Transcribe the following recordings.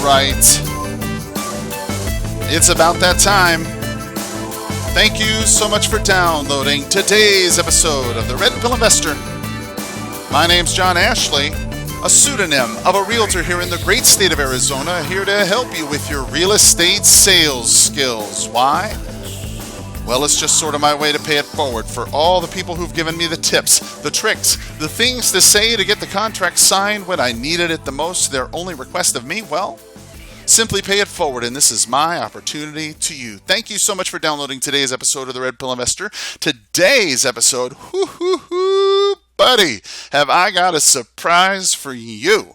right. It's about that time. Thank you so much for downloading today's episode of the Red Pill Investor. My name's John Ashley, a pseudonym of a realtor here in the great state of Arizona, here to help you with your real estate sales skills. Why? Well, it's just sort of my way to pay it forward for all the people who've given me the tips, the tricks, the things to say to get the contract signed when I needed it the most. Their only request of me, well, simply pay it forward, and this is my opportunity to you. Thank you so much for downloading today's episode of the Red Pill Investor. Today's episode, buddy, have I got a surprise for you.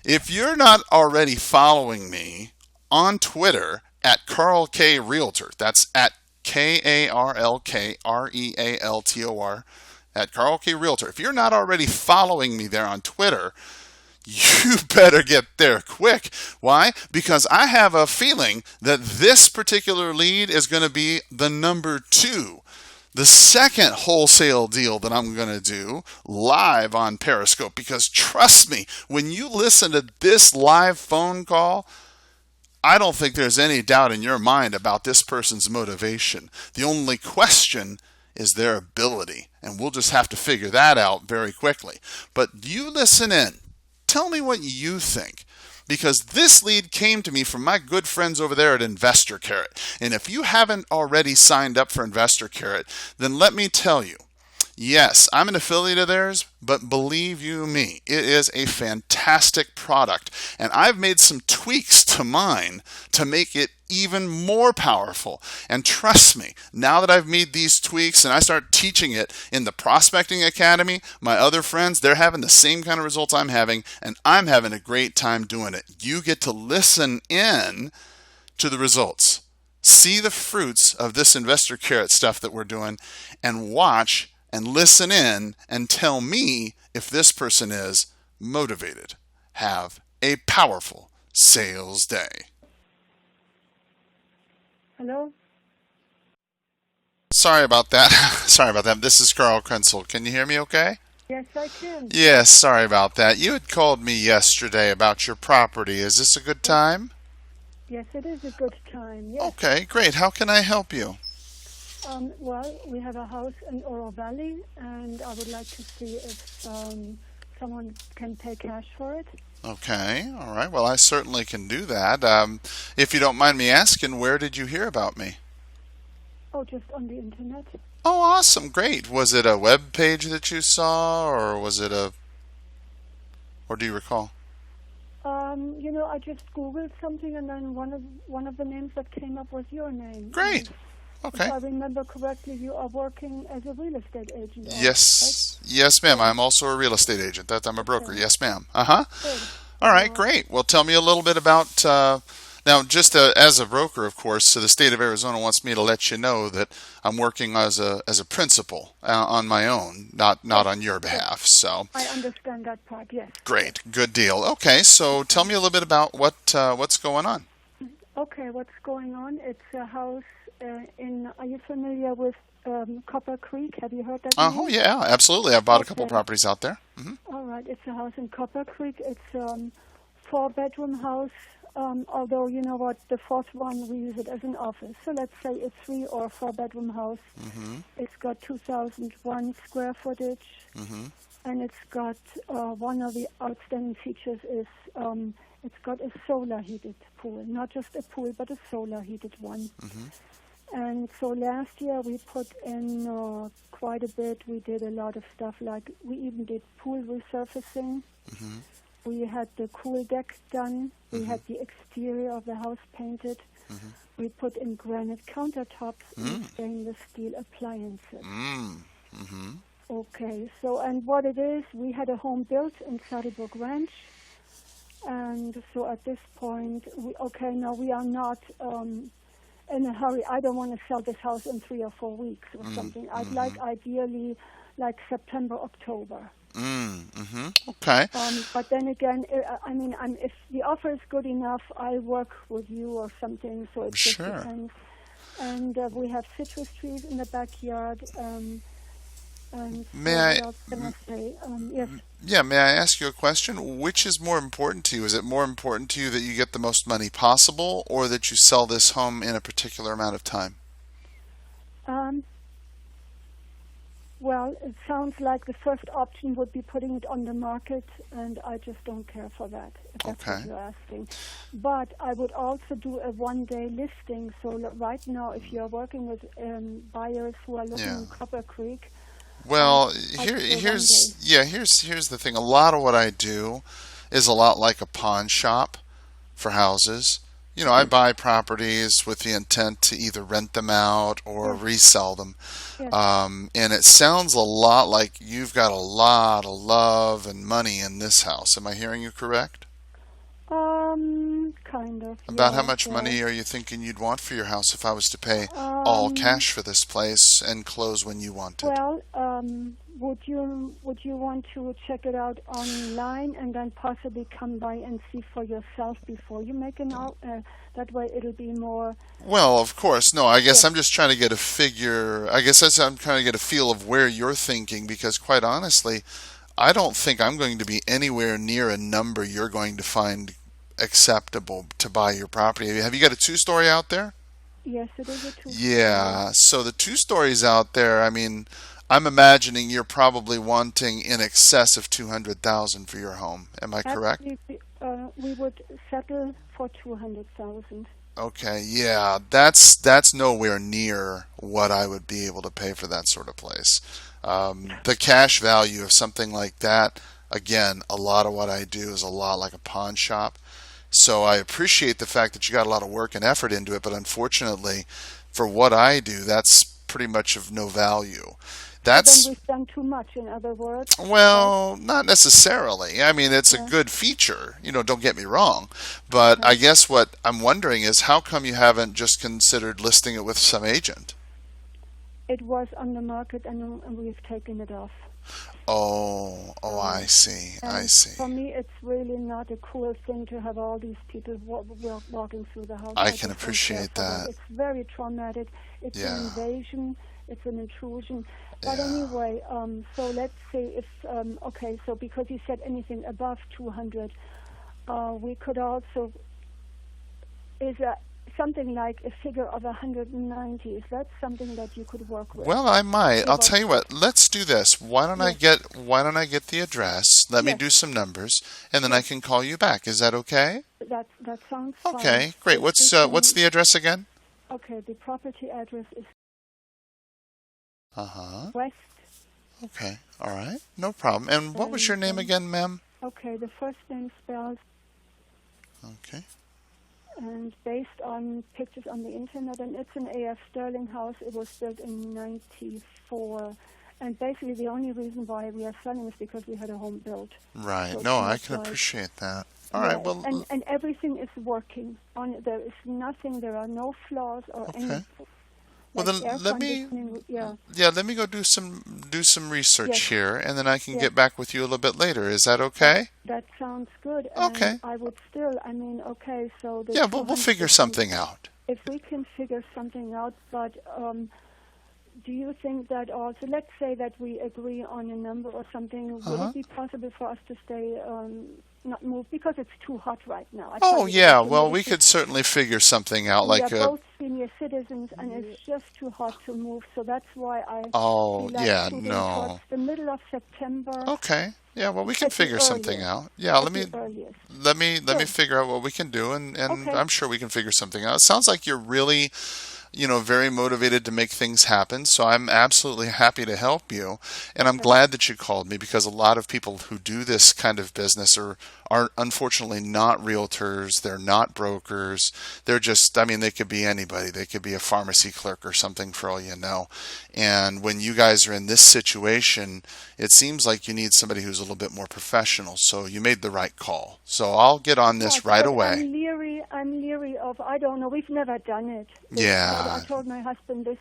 If you're not already following me on Twitter at Carl K. Realtor, that's at KarlKrealtor, at Carl K. Realtor. If you're not already following me there on Twitter, you better get there quick. Why? Because I have a feeling that this particular lead is going to be the number 2. The second wholesale deal that I'm going to do live on Periscope. Because trust me, when you listen to this live phone call, I don't think there's any doubt in your mind about this person's motivation. The only question is their ability, and we'll just have to figure that out very quickly. But you listen in. Tell me what you think, because this lead came to me from my good friends over there at Investor Carrot. And if you haven't already signed up for Investor Carrot, then let me tell you, yes, I'm an affiliate of theirs, but believe you me, it is a fantastic product. And I've made some tweaks to mine to make it even more powerful. And trust me, now that I've made these tweaks and I start teaching it in the Prospecting Academy, my other friends, they're having the same kind of results I'm having, and I'm having a great time doing it. You get to listen in to the results, see the fruits of this Investor Carrot stuff that we're doing, and watch and listen in and tell me if this person is motivated. Have a powerful sales day. Hello? Sorry about that. Sorry about that. This is Carl Krenzel. Can you hear me okay? Yes, I can. Yes, sorry about that. You had called me yesterday about your property. Is this a good time? Yes, it is a good time. Yes. Okay, great. How can I help you? Well, we have a house in Oro Valley, and I would like to see if someone can pay cash for it. Okay, all right. Well, I certainly can do that. If you don't mind me asking, where did you hear about me? Oh, just on the internet. Oh, awesome. Great. Was it a web page that you saw, or was it or do you recall? I just Googled something, and then one of the names that came up was your name. Great. Okay. If I remember correctly, you are working as a real estate agent. Yes. Right? Yes, ma'am. I'm also a real estate agent. I'm a broker. Okay. Yes, ma'am. Uh-huh. Good. All right, great. Well, tell me a little bit about, now, just as a broker, of course, so the state of Arizona wants me to let you know that I'm working as a principal on my own, not on your behalf. So I understand that part, yes. Great. Good deal. Okay, so tell me a little bit about what's going on. Okay, what's going on? It's a house are you familiar with Copper Creek? Have you heard that name? Oh, yeah, absolutely. I've bought a couple properties out there. Mm-hmm. All right, it's a house in Copper Creek. It's a 4-bedroom house, although, you know what, the 4th one, we use it as an office. So let's say a 3 or 4-bedroom house. Mm-hmm. It's got 2,001 square footage, Mm-hmm. and it's got one of the outstanding features is it's got a solar heated pool, not just a pool, but a solar heated one. Mm-hmm. And so last year we put in quite a bit. We did a lot of stuff, like we even did pool resurfacing. Mm-hmm. We had the cool deck done. We Mm-hmm. had the exterior of the house painted. Mm-hmm. We put in granite countertops and stainless steel appliances. Mm-hmm. Okay, so and what it is, we had a home built in Saddlebrook Ranch. And so at this point, we are not in a hurry. I don't want to sell this house in 3 or 4 weeks or something. I'd like ideally like September, October. Mm-hmm. Okay. But then again, if the offer is good enough, I work with you or something. So it just depends. And we have citrus trees in the backyard. And May so I, what else can I say? Yes. yeah, may I ask you a question? Which is more important to you? Is it more important to you that you get the most money possible or that you sell this home in a particular amount of time? Um, well, it sounds like the first option would be putting it on the market, and I just don't care for that, if that's what Okay. you're asking. But I would also do a one-day listing. So right now, if you're working with buyers who are looking Yeah. in Copper Creek, I Well, I'd say one here's day. yeah, here's the thing. A lot of what I do is a lot like a pawn shop for houses. I buy properties with the intent to either rent them out or Yes, resell them. yes. And it sounds a lot like you've got a lot of love and money in this house. Am I hearing you correct? Kind of, About how yeah, much yeah. money are you thinking you'd want for your house if I was to pay all Um, cash for this place and close when you wanted? well, would you want to check it out online and then possibly come by and see for yourself before you make an out? That way, it'll be more. Well, of course. No, I guess Yes, I'm just trying to get a figure. I guess I'm trying to get a feel of where you're thinking because, quite honestly, I don't think I'm going to be anywhere near a number you're going to find acceptable to buy your property. Have you got a two-story out there? yes, it is a two-story. Yeah. So the two stories out there, I mean, I'm imagining you're probably wanting in excess of 200,000 for your home. Am I correct? Actually, we would settle for 200,000. Okay, yeah, that's nowhere near what I would be able to pay for that sort of place. The cash value of something like that, again, a lot of what I do is a lot like a pawn shop. So I appreciate the fact that you got a lot of work and effort into it, but unfortunately, for what I do, that's pretty much of no value. So then That's we've done too much, in other words, right? well, not necessarily. I mean, it's a Yeah. good feature, don't get me wrong. But I Okay. guess what I'm wondering is how come you haven't just considered listing it with some agent? It was on the market, and we've taken it off. Oh, I So, see. I and see. for me, it's really not a cool thing to have all these people walking through the house. I I can just don't care appreciate for that. that. It's very traumatic. It's an Yeah. invasion. It's an intrusion. But Yeah. anyway, so let's say if okay, so because you said anything above 200, we could also is a something like a figure of 190. Is that something that you could work with? Well, I might. I'll Give or tell you take. what. Let's do this. Yes, Why don't I get the address? Let me yes, do some numbers, and then I yes. can call you back. Is that okay? That sounds fine. Okay, great. If we What's can, the address again? okay, the property address is Uh-huh. West. Okay. All right. No problem. And what was And your name again, ma'am? okay, the first name spells Okay. and based on pictures on the internet, and it's an A.F. Sterling house. It was built in '94, and basically the only reason why we are selling is because we had a home built. Right. So No, it's I not can like appreciate that. All right. yeah, Well, and everything is working. On there is nothing. There are no flaws or any okay. Well, like then air let me conditioning. Yeah. yeah, let me go do some research Yes. here and then I can Yes. get back with you a little bit later. Is that That okay? that sounds good, and Okay. I would still. I mean, okay, so the Yeah, we'll 200. figure something out. If we can figure something out, but do you think that also? Let's say that we agree on a number or something. Would Uh-huh. it be possible for us to stay, not move because it's too hot right now? I tell Oh, you the yeah. Well, we humidity. could certainly figure something out We are like both senior citizens, and it's just too hot to move. So that's why I oh, feel like yeah, shooting towards no. the middle of September Okay. Yeah, well, we can at the figure something earliest. out. Yeah, At the earliest. let me Good. figure out what we can do and Okay. I'm sure we can figure something out. It sounds like you're really very motivated to make things happen. So I'm absolutely happy to help you. And I'm Okay. glad that you called me because a lot of people who do this kind of business are unfortunately not realtors. They're not brokers. They're just, I mean, they could be anybody. They could be a pharmacy clerk or something for all you know. And when you guys are in this situation, it seems like you need somebody who's a little bit more professional. So you made the right call. So I'll get on this Yes, right but away. I'm leery of. I don't know. We've never done it. This, I Yeah. told my husband this.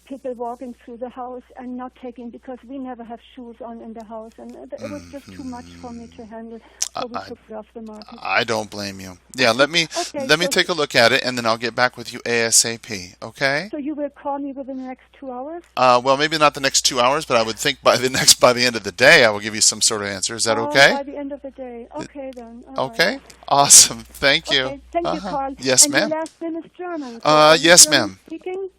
people walking through the house and not taking, because we never have shoes on in the house, and it was just too much for me to handle. So we I, took it off the market. I don't blame you. Yeah, let me Okay, let me so take a look at it, and then I'll get back with you ASAP. Okay? so you will call me within the next 2 hours? Well, maybe not the next 2 hours, but I would think by the end of the day, I will give you some sort of answer. Is that Oh, okay? by the end of the day. Okay then. All right. Okay. Awesome. Thank you. Okay. Thank you, Carl. Yes, And ma'am. your last name is German. So are you Yes, German ma'am. speaking?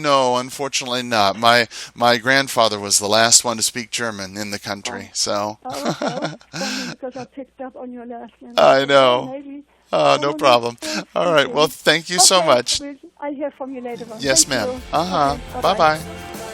No, unfortunately not. My grandfather was the last one to speak German in the country, so Oh, okay. I was funny because I picked up on your last name. I Oh, know. maybe. No Oh, problem. that's All right. Well, speaking. thank you so Okay. much. I'll hear from you later on. Yes, Thank ma'am. you. Uh-huh. Okay. Bye-bye. Bye-bye.